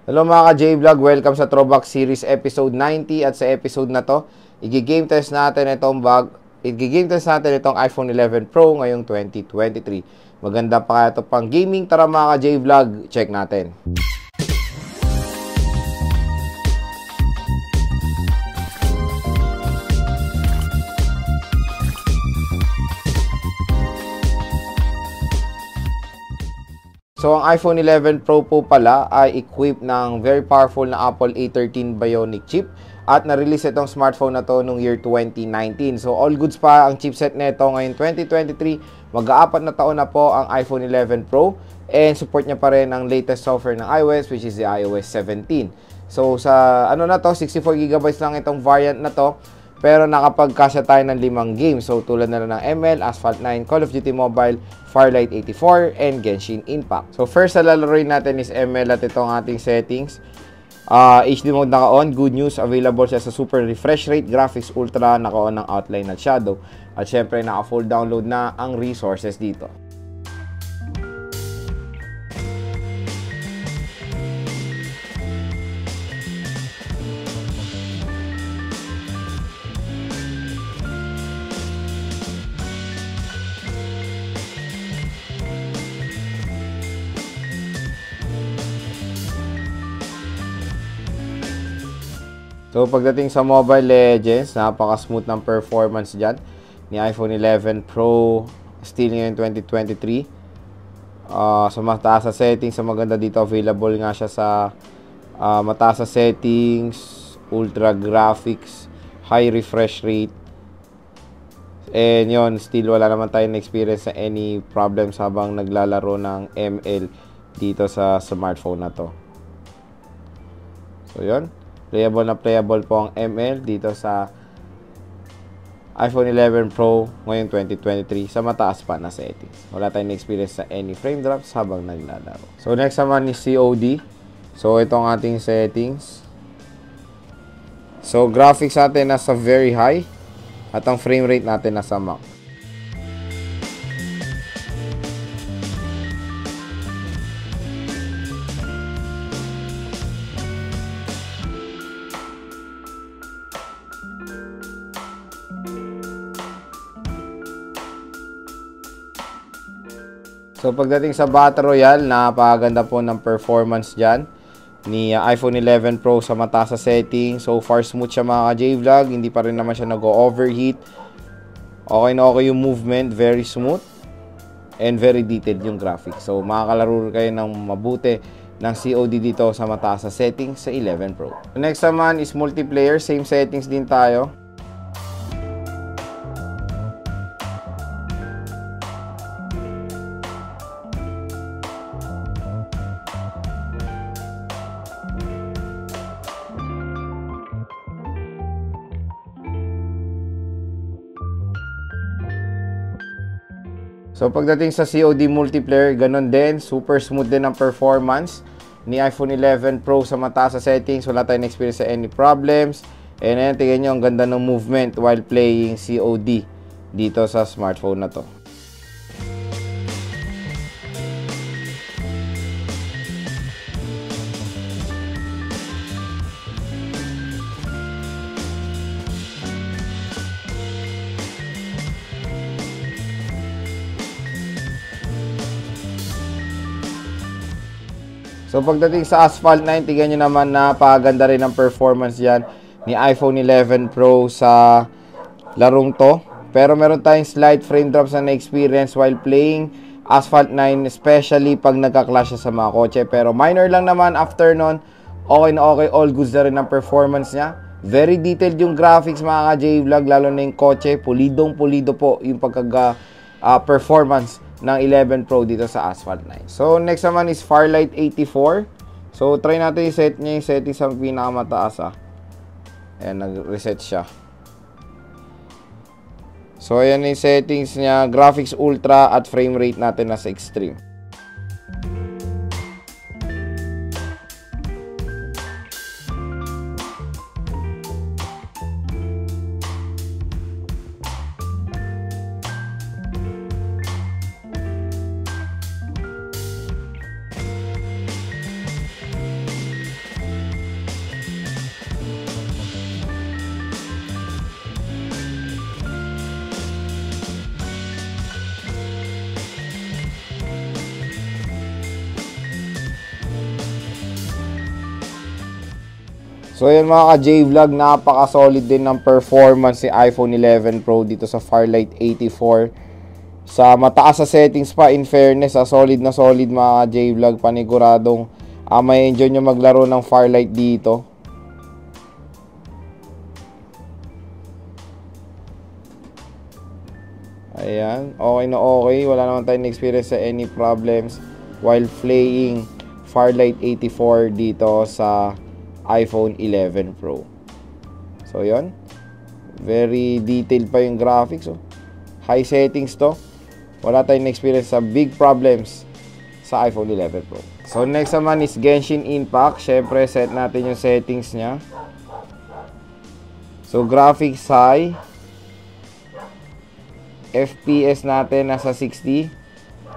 Hello mga ka-J-Vlog, welcome sa Throwback Series episode 90 at sa episode na to, i-game test natin itong iPhone 11 Pro ngayong 2023. Maganda pa kaya ito pang gaming? Tara mga ka-J-Vlog, check natin. So, ang iPhone 11 Pro po pala ay equipped ng very powerful na Apple A13 Bionic chip at na-release itong smartphone na to noong year 2019. So, all goods pa ang chipset nito ngayon 2023. Mag-aapat na taon na po ang iPhone 11 Pro and support niya pa rin ang latest software ng iOS, which is the iOS 17. So, sa ano na to, 64GB lang itong variant na to. Pero nakapagkasya tayo ng 5 games. So, tulad na lang ng ML, Asphalt 9, Call of Duty Mobile, Firelight 84, and Genshin Impact. So, first na lalaroin natin is ML at itong ating settings. HD mode naka-on. Good news, available siya sa super refresh rate, graphics ultra, naka-on ng outline at shadow. At syempre, naka-full download na ang resources dito. So, pagdating sa Mobile Legends, napaka-smooth ng performance dyan ni iPhone 11 Pro still ngayon 2023. Sa mataas sa settings, sa maganda dito, available nga siya sa mataas sa settings, ultra graphics, high refresh rate. And yun, still wala naman tayong experience sa any problems habang naglalaro ng ML dito sa smartphone na to. So, yun. Playable po ang ML dito sa iPhone 11 Pro ngayong 2023 sa mataas pa na settings. Wala tayong experience sa any frame drops habang naglalaro. So, next naman is COD. So, itong ating settings. So, graphics natin nasa very high at ang frame rate natin nasa max. So, pagdating sa Battle Royale, napakaganda po ng performance dyan ni iPhone 11 Pro sa mataas sa setting. So far, smooth siya mga ka-J-Vlog. Hindi pa rin naman siya nag-overheat. Okay na okay yung movement. Very smooth. And very detailed yung graphics. So, makakalaro kayo ng mabuti ng COD dito sa mataas sa settings sa 11 Pro. Next naman is multiplayer. Same settings din tayo. So, pagdating sa COD multiplayer, ganun din. Super smooth din ang performance ni iPhone 11 Pro sa mataas sa settings. Wala tayong experience sa any problems. And ayan, tingnan nyo, ang ganda ng movement while playing COD dito sa smartphone na to. So, pagdating sa Asphalt 9, tignan nyo naman na napakaganda rin ang performance yan ni iPhone 11 Pro sa larong to. Pero meron tayong slight frame drops na na-experience while playing Asphalt 9, especially pag nagka-clash sa mga kotse. Pero minor lang naman after nun, okay na okay, all goods na rin ang performance niya. Very detailed yung graphics mga ka-J-Vlog, lalo na yung kotse. Pulidong-pulido po yung performance ng 11 Pro dito sa Asphalt 9. So, next naman is Firelight 84. So, try natin i-set niya yung settings sa pinakamataas. Ayan, nag-reset siya. So, ayan yung settings niya. Graphics ultra at frame rate natin nasa extreme. So yun mga ka-J-Vlog, napaka-solid din ng performance ni iPhone 11 Pro dito sa Firelight 84. Sa mataas sa settings pa, in fairness, solid na solid mga ka-J-Vlog, paniguradong may enjoy nyo maglaro ng Firelight dito. Ayan, okay na okay, wala naman tayong experience sa any problems while playing Firelight 84 dito sa iPhone 11 Pro. So yun, very detailed pa yung graphics. High settings to, wala tayong experience sa big problems sa iPhone 11 Pro. So next naman is Genshin Impact. Syempre set natin yung settings nya. So graphics high, FPS natin nasa 60,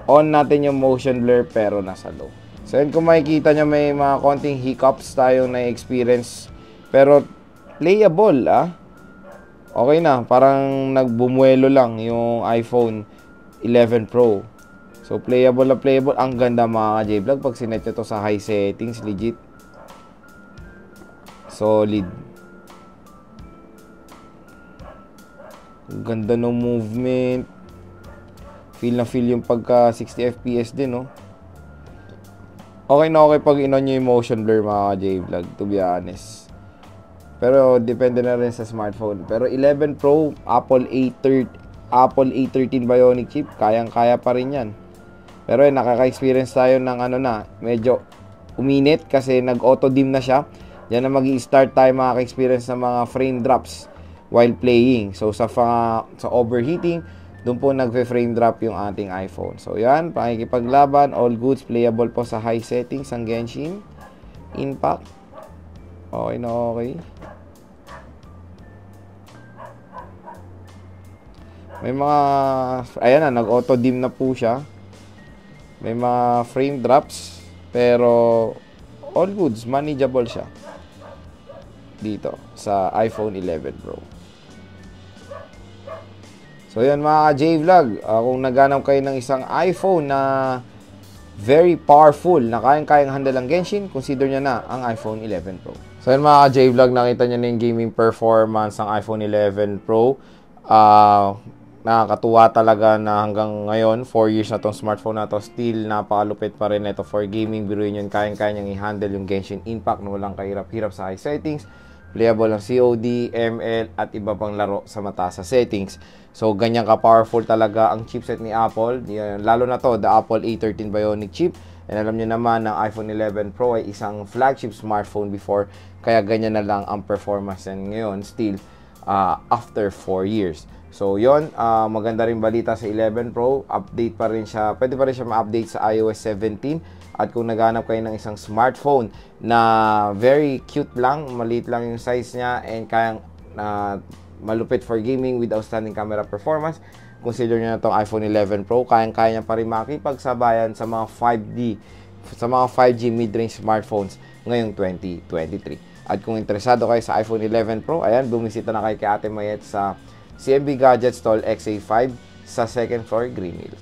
on natin yung motion blur pero nasa low. So yun, kung makikita nyo, may mga konting hiccups tayong na-experience, pero playable okay na, parang nagbumuelo lang yung iPhone 11 Pro. So playable na playable. Ang ganda mga J-Vlog pag sinet nyo to sa high settings, legit solid. Ganda ng movement. Feel na feel yung pagka 60 FPS din, no? Okay na okay pag in-on nyo yung motion blur mga J-Vlog, to be honest. Pero depende na rin sa smartphone. Pero 11 Pro, Apple A13 Bionic chip, kayang-kaya pa rin yan. Pero nakaka-experience tayo ng medyo uminit kasi nag-auto dim na siya. Yan na magi-start tayo makaka-experience ng mga frame drops while playing. So sa overheating, doon po nagfe-frame drop yung ating iPhone. So yan, pakikipaglaban, all goods, playable po sa high settings ang Genshin Impact. Okay na okay. May mga, ayan na, nag-auto dim na po siya. May mga frame drops, pero all goods, manageable siya dito sa iPhone 11 Pro. So yun mga J-Vlog, kung naghanap kayo ng isang iPhone na very powerful, na kayang-kayang handle ang Genshin, consider nyo na ang iPhone 11 Pro. So yun mga J-Vlog, nakita nyo na yung gaming performance ng iPhone 11 Pro. Nakakatuwa talaga na hanggang ngayon, 4 years na tong smartphone na to, still napakalupit pa rin ito for gaming. Biruin yun, kayang-kaya niyang i-handle yung Genshin Impact na walang kahirap-hirap sa high settings. Playable ang COD, ML, at iba pang laro sa mataas sa settings. So, ganyan ka-powerful talaga ang chipset ni Apple. Lalo na to, the Apple A13 Bionic chip. And alam nyo naman, ang iPhone 11 Pro ay isang flagship smartphone before. Kaya ganyan na lang ang performance ngayon, still, after 4 years. So, yon, maganda rin balita sa 11 Pro. Update pa rin siya, pwede pa rin siya ma-update sa iOS 17. At kung naghanap kayo ng isang smartphone na very cute lang, maliit lang yung size niya, and kayang malupit for gaming with outstanding camera performance, consider nyo na itong iPhone 11 Pro. Kayang-kaya niya pa rin makipagsabayan sa mga 5G mid-range smartphones ngayong 2023. At kung interesado kayo sa iPhone 11 Pro, ayan, bumisita na kayo kay Ate Mayet sa CMB Gadget Stall XA5 sa 2nd floor, Green Hills.